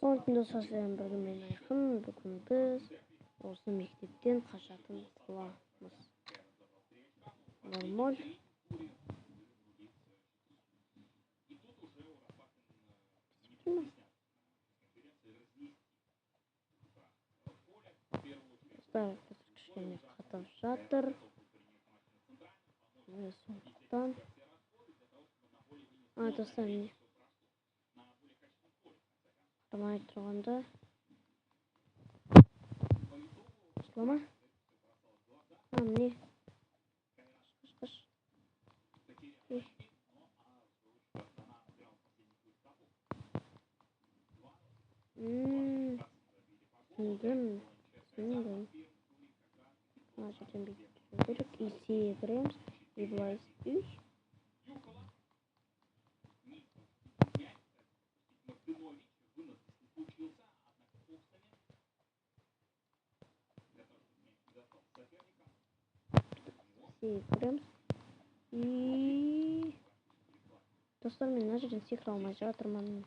Сонтондоо сошиал програмын аяхан бүгэн біз осы мектептен қашатын боламыз. Нормаль. Ставь кішкене қатып жатыр. Сондықтан. Достар не? Тамай тұрғанда. Слама? Міне. Қыш. Түсіндім. Значит, берек и секіреміз. И былай үй. Секіреміз. И... Достар, мен мына жерден секіре алмай жатырмын.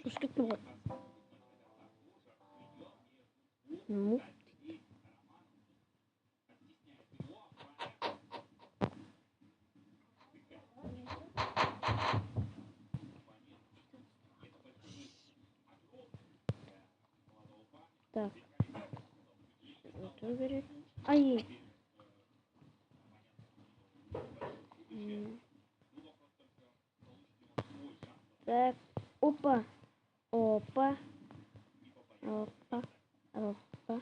Шуш кеттім ғой. Так. Это берет. Ай. Так. Опа. Опа. Опа. Опа.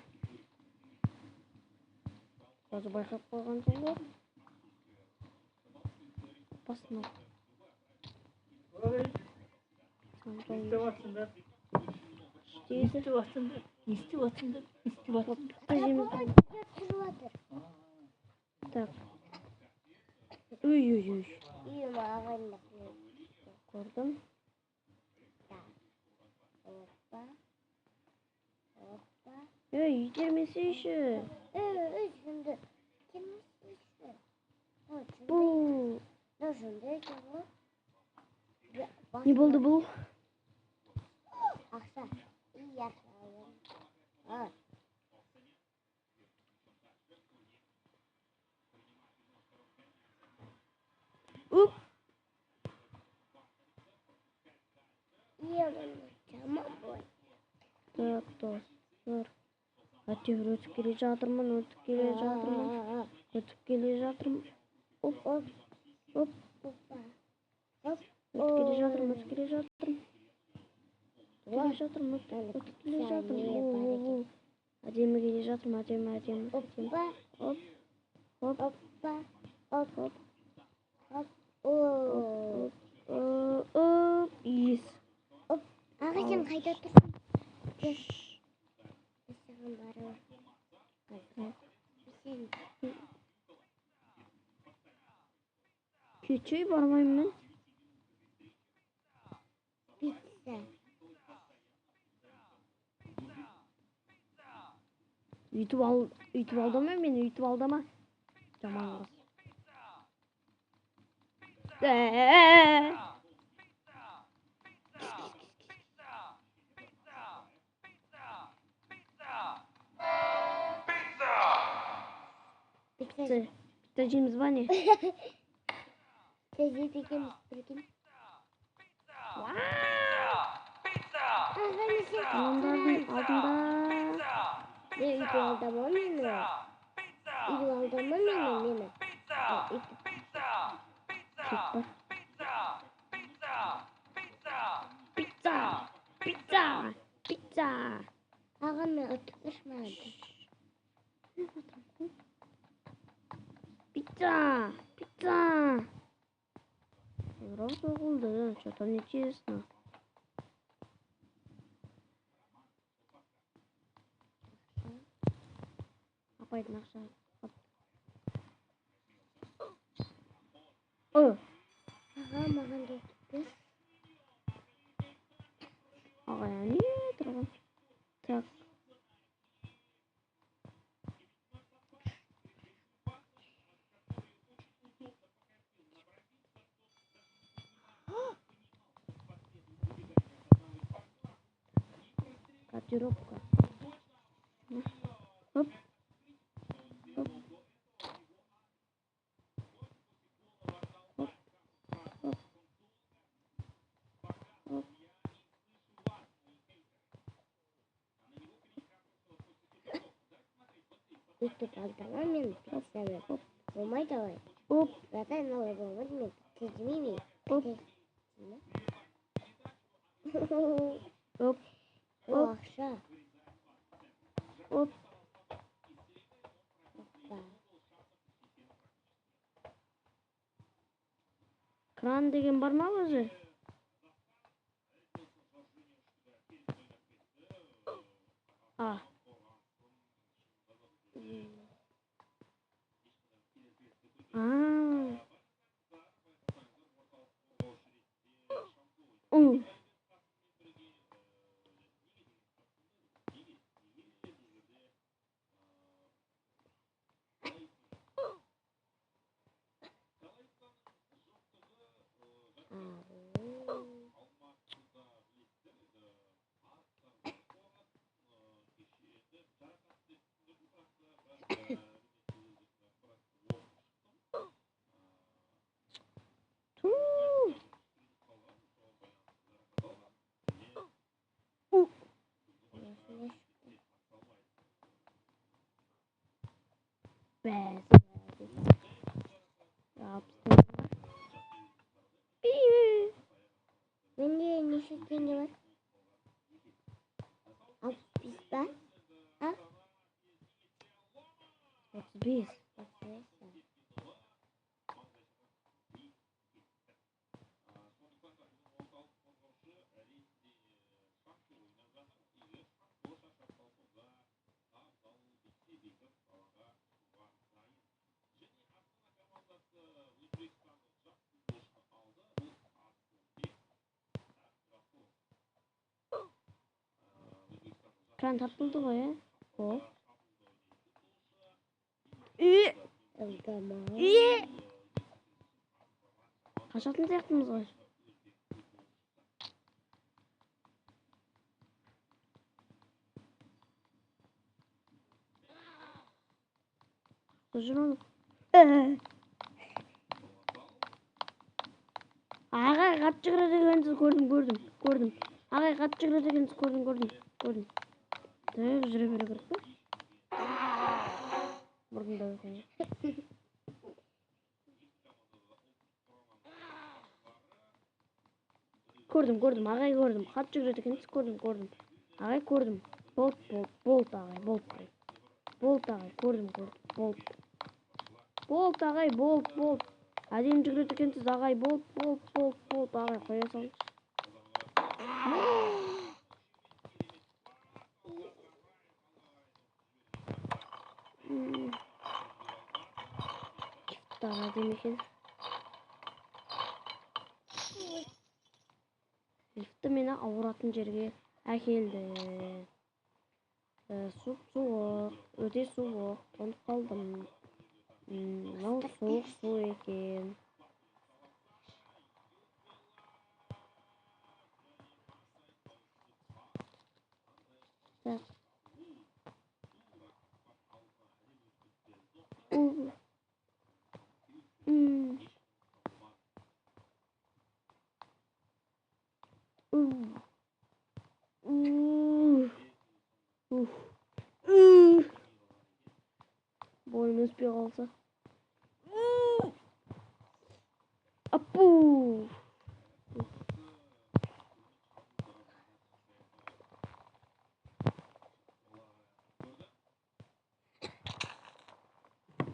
Сразу байқап қойған соң. Опасно. Не істеп жатсыңдар? Так. Ой. Көрдім. Итермесейші. Бұл. Не болды бұл? Ақша. Оп. Так, достар. Әйтеуір өтіп келе жатырмын. Өтіп келе жатырмын. Оп. Өтіп келе жатырмын. Әдемі келе жатырмын. Әдемі. Оп. Иіс. Ағашым қайда тұрсың? Keçей бармаймын мен. Пицца. Үйтіп алдама мені, үйтіп алдама. Жаман қыз. Пицца жейміз ба не? Сәжет екенбіз бірген. Адамдардың алдында. Үйді алдама мені. Pizza. Ағаны ұтқышмады. Pizza. Раз oldu, что-то нечестно. Апайдың ақша. Аға, маған да өтіп. Аға, не тұрған? Так. Котировка. Оп. Оп. Оп. Оп. Оп. Ютуб алдырма мен представляю. Болмай давай. Оп. Задай новый болмай мен. Тежмеймін. Оп. Оп. О, ақша. Оп. Опа. Кран деген бар ма өзі? А. Best. Yaptım. Bende ne şeklinde var? Al bizden. Ha? 35. Krан тартылды ғой, О. Қашатын сияқтымыз ғой. Жүрмін. Ағай қатты жүгіреді дегенді көрдім. Ағай қатты жүгіреді дегенді көрдім. Тәуіп жүре бере керек пе? Бұрында өкене. Көрдім, ағай көрдім. Қатты жүгіреді дегенді көрдім. Ағай көрдім. Болт ағай, болт ағай, көрдім, болт. Болт ағай, болт. Әдем жүгіреді дегенсіз ағай, болт, ағай, қоя салыңыз. Daha demekin. Lifti meni avurатын жерге әкелді. Суық, өте суық, тоңып қалдым. Мынау суық су екен. Boyum üstü olsa. Apu.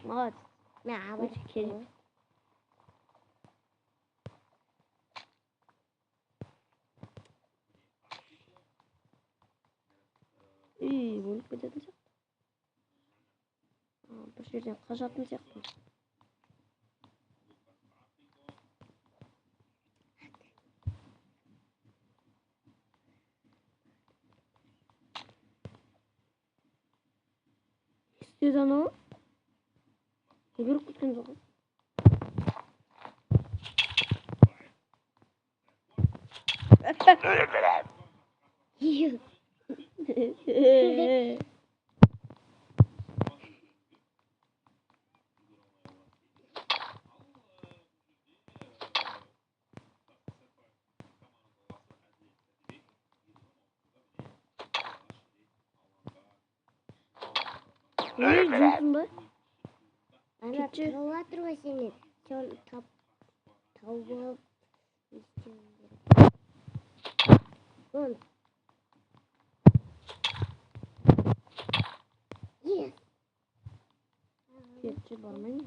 Молодец. Очень. Өліп кететін сияқты. Бір жерден қажатын сияқты. Істеді анау? Көріп кеткен жоқ. Ой, жүзім ба? Ана Кетші. траватыр ғой сені. Сол тауып алып. Вон. Yes. Кетші бармайын.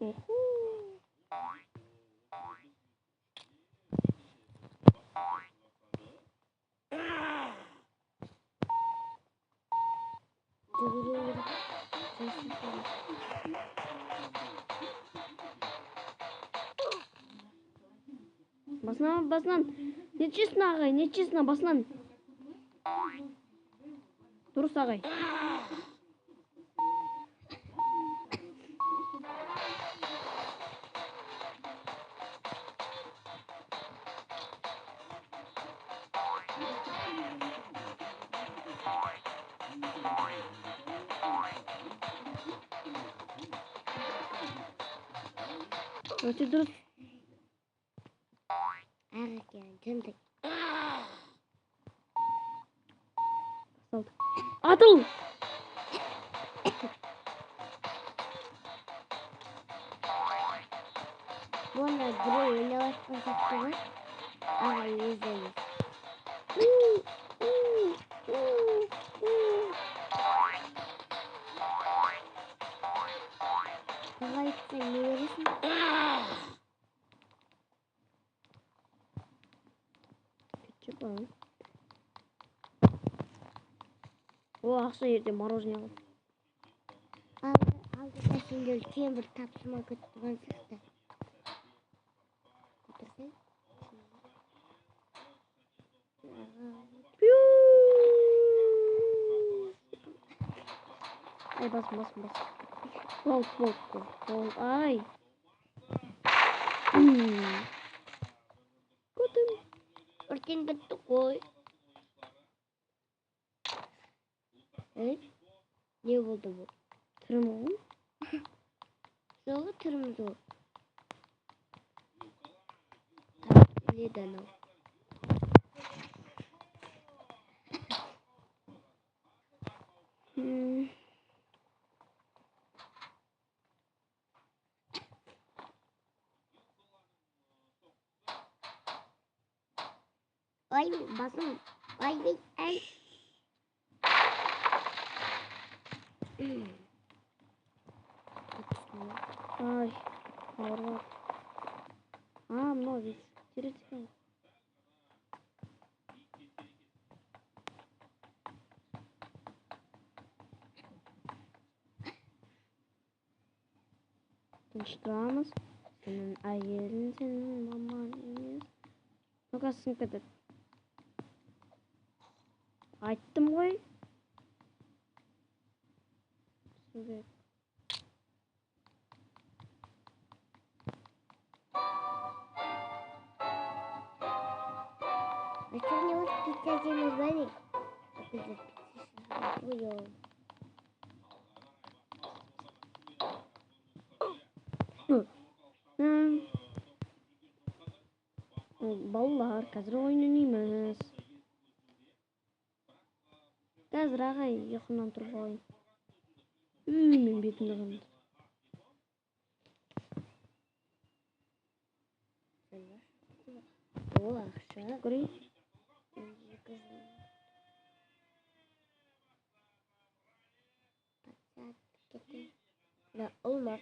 Уху. Басынан. Нечесін ағай, нечесін басынан. Дұрыс ағай. Өте дұрыс. Ағы келін, түндік. Салды. Атыл! Бұны біреу ойнаватқан сәтті ғой. Ағы еземіз. Аға айтқан не бересің? Кетші ба? О, ақша ерде мороженое алып. Алдыда сенде үлкен бір тапсырма күтіп тұрған сияқты. Отырсың? Ай, басым. Бол. Ай. Көтім. Өртен бітті қой. Не болды бұл? Түрім оғым. Жолы түріміз ол. Леді анау. Ай, басым. Ай. Ай, ауырлар. Мынау бес. Тереткен. Тыныштырамыз. Сенің әйелің, сенің мамаң емес. Ну-ка, сынып кетеді. Айттым ғой. Сынып. А что мне вот пицца не звонит? Балалар, қазір ойын ойнаймыз. Қазір ағай ұйқымнан тұрып алайын. Мен бетімді қанды. О, ақша. Көрейін. Да, olmaz.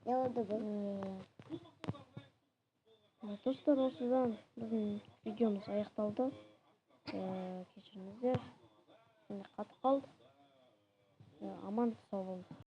Ne oldu bu? Достар, осыдан біздің видеомыз аяқталды. Кешіріңіздер. Қатып қалды. Аман сау болыңыз.